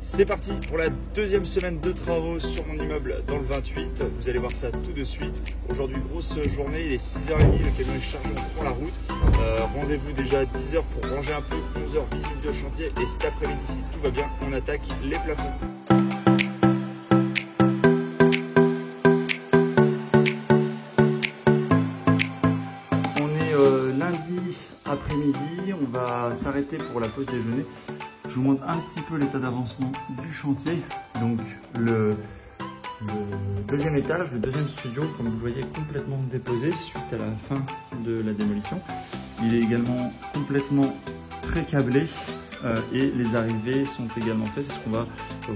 C'est parti pour la deuxième semaine de travaux sur mon immeuble dans le 28. Vous allez voir ça tout de suite. Aujourd'hui, grosse journée, il est 6h30, le camion est chargé, on prend la route. Rendez-vous déjà à 10h pour ranger un peu, 11h visite de chantier et cet après-midi, si tout va bien, on attaque les plafonds. Lundi après-midi, on va s'arrêter pour la pause déjeuner. Je vous montre un petit peu l'état d'avancement du chantier. Donc le deuxième étage, le deuxième studio, comme vous le voyez, complètement déposé suite à la fin de la démolition. Il est également complètement pré-câblé et les arrivées sont également faites. C'est ce qu'on va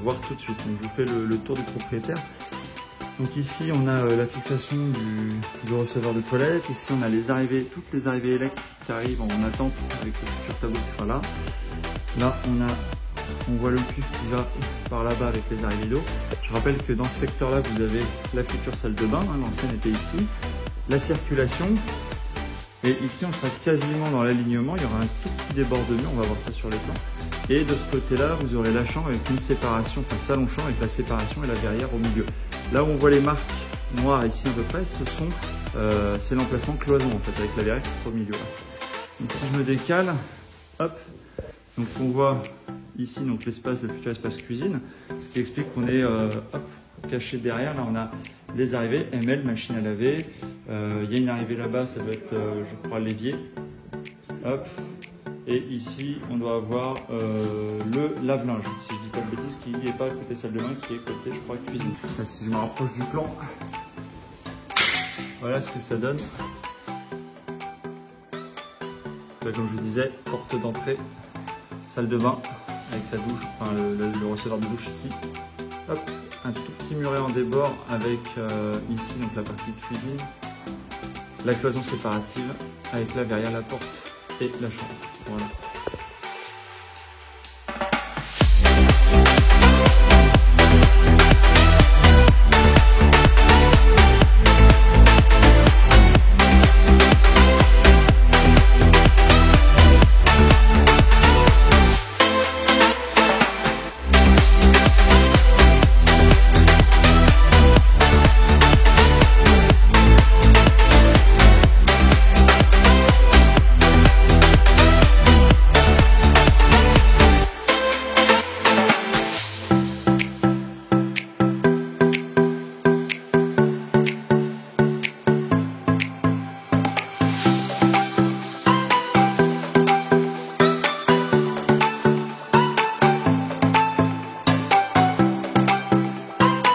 voir tout de suite. Donc, je vous fais le tour du propriétaire. Donc ici on a la fixation du receveur de toilette, ici on a les arrivées, toutes les arrivées électriques qui arrivent en attente avec le futur tableau qui sera là. Là on voit le cuivre qui va par là-bas avec les arrivées d'eau. Je rappelle que dans ce secteur-là vous avez la future salle de bain, hein, l'ancienne était ici, la circulation, et ici on sera quasiment dans l'alignement, il y aura un tout petit débordement, on va voir ça sur les plans. Et de ce côté-là vous aurez la chambre avec une séparation, enfin salon-chambre avec la séparation et la verrière au milieu. Là où on voit les marques noires ici à peu près, c'est l'emplacement cloison en fait, avec la verrière qui sera au milieu. Donc si je me décale, hop, donc on voit ici donc l'espace, le futur espace cuisine, ce qui explique qu'on est caché derrière. Là on a les arrivées, ML, machine à laver, il y a une arrivée là-bas, ça doit être je crois l'évier, hop. Et ici, on doit avoir le lave-linge, si je dis pas de bêtises, qui n'est pas côté salle de bain, qui est côté, je crois, cuisine. Là, si je me rapproche du plan, voilà ce que ça donne. Là, comme je disais, porte d'entrée, salle de bain, avec la douche, enfin le receveur de douche ici. Hop, un tout petit muret en débord avec ici donc la partie cuisine, la cloison séparative, avec la verrière, la porte et la chambre. Voilà.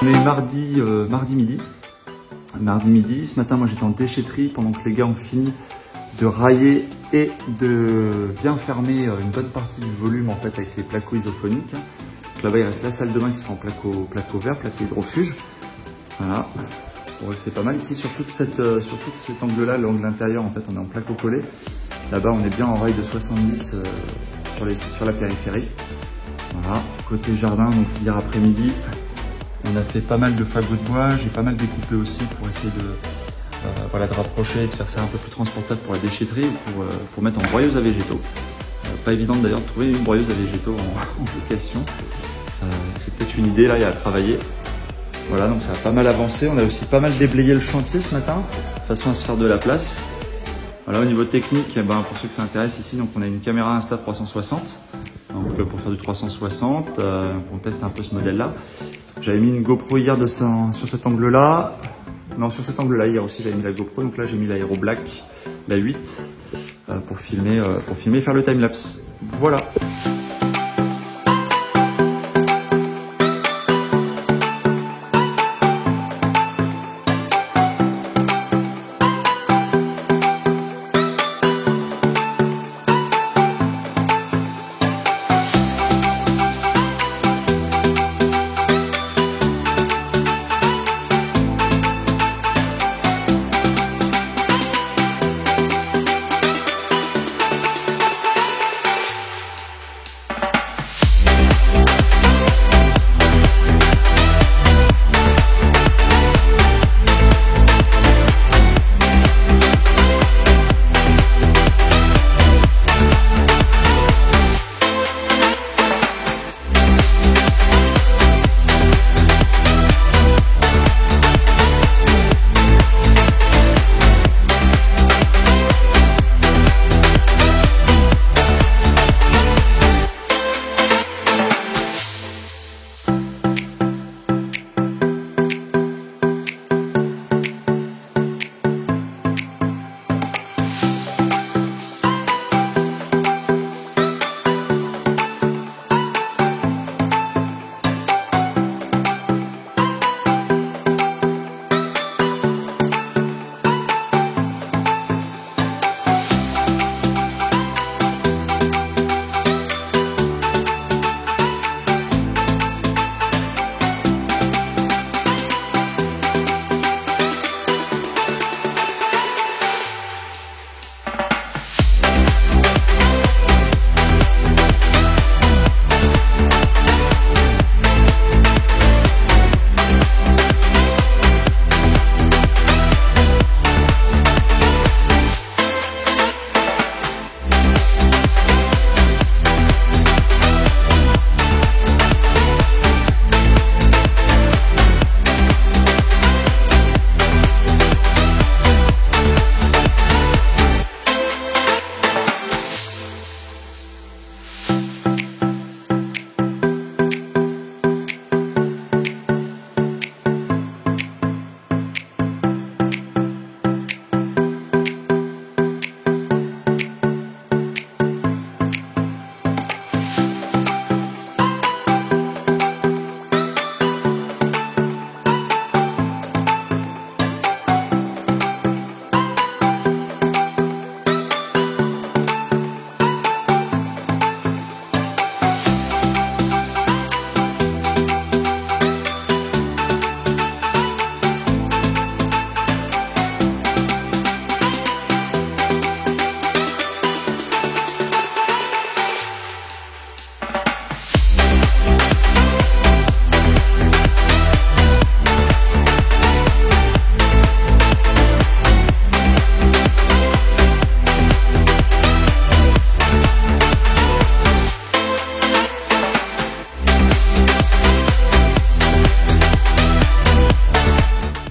On est mardi midi. Ce matin, moi j'étais en déchetterie pendant que les gars ont fini de railler et de bien fermer une bonne partie du volume en fait avec les placos isophoniques. Là-bas il reste la salle de bain qui sera en placo vert, placo hydrofuge. Voilà, on voit que c'est pas mal. Ici sur tout cet angle-là, l'angle intérieur en fait on est en placo collé. Là-bas on est bien en rail de 70 sur la périphérie. Voilà, côté jardin, donc hier après-midi. On a fait pas mal de fagots de bois, j'ai pas mal découpé aussi pour essayer de rapprocher et de faire ça un peu plus transportable pour la déchetterie ou pour mettre en broyeuse à végétaux. Pas évident d'ailleurs de trouver une broyeuse à végétaux en location. C'est peut-être une idée là, il y a à travailler. Voilà, donc ça a pas mal avancé. On a aussi pas mal déblayé le chantier ce matin, de façon à se faire de la place. Voilà, au niveau technique, pour ceux que ça intéresse ici, donc on a une caméra Insta360. Donc pour faire du 360, on teste un peu ce modèle-là. J'avais mis une GoPro hier sur cet angle-là. Non, sur cet angle-là, hier aussi j'avais mis la GoPro. Donc là j'ai mis l'Aero Black, la 8, pour filmer et faire le timelapse. Voilà.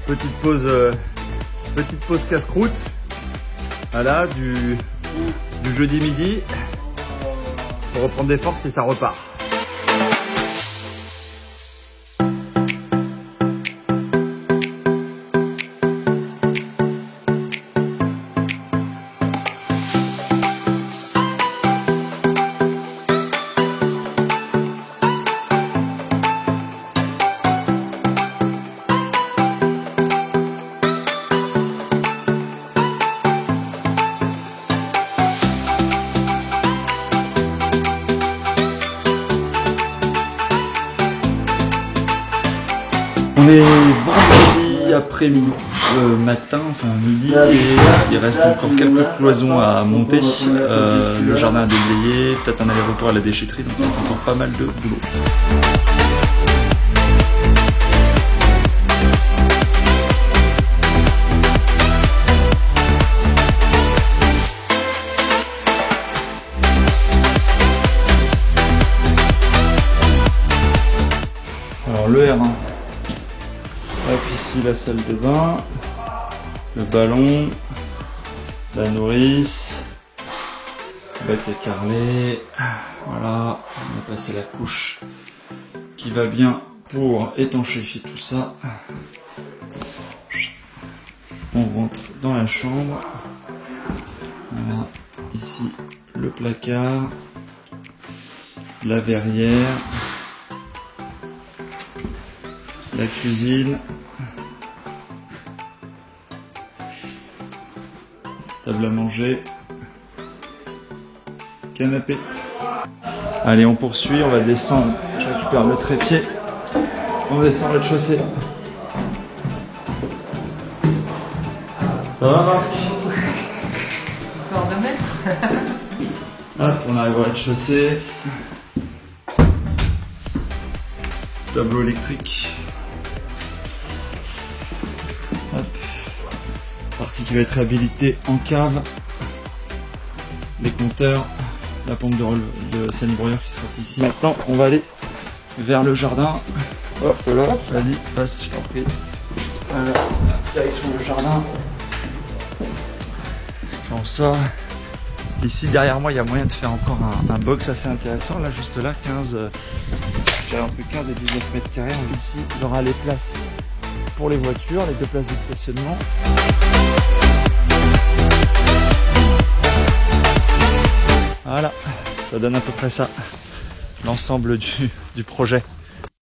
Petite pause casse-croûte. Voilà, du jeudi midi. Pour reprendre des forces et ça repart. On est vendredi après-midi, matin, enfin midi, et il reste encore quelques cloisons à monter. Le jardin à déblayer, peut-être un aller-retour à la déchetterie, donc il reste encore pas mal de boulot. Alors le R1. Hop, ici la salle de bain, le ballon, la nourrice, le bac est carrelé. Voilà, on va passer la couche qui va bien pour étanchéifier tout ça. On rentre dans la chambre. Voilà, ici le placard, la verrière, la cuisine, table à manger, canapé. Allez, on poursuit, on va descendre. Je récupère le trépied. On descend le rez-de-chaussée. Ça va, Marc? Histoire de mettre. Hop, on arrive au rez-de-chaussée. Tableau électrique. Hop. Partie qui va être réhabilitée en cave. Les compteurs, la pompe de salibrouilleur qui sera ici. Maintenant, on va aller vers le jardin. Hop là, vas-y, passe, je t'en prie. Voilà, direction le jardin. Comme ça. Ici derrière moi, il y a moyen de faire encore un box assez intéressant. Là, juste là, 15, entre 15 et 19 mètres carrés. Ici, il y aura les places pour les voitures, les 2 places de stationnement. Voilà, ça donne à peu près ça, l'ensemble du projet.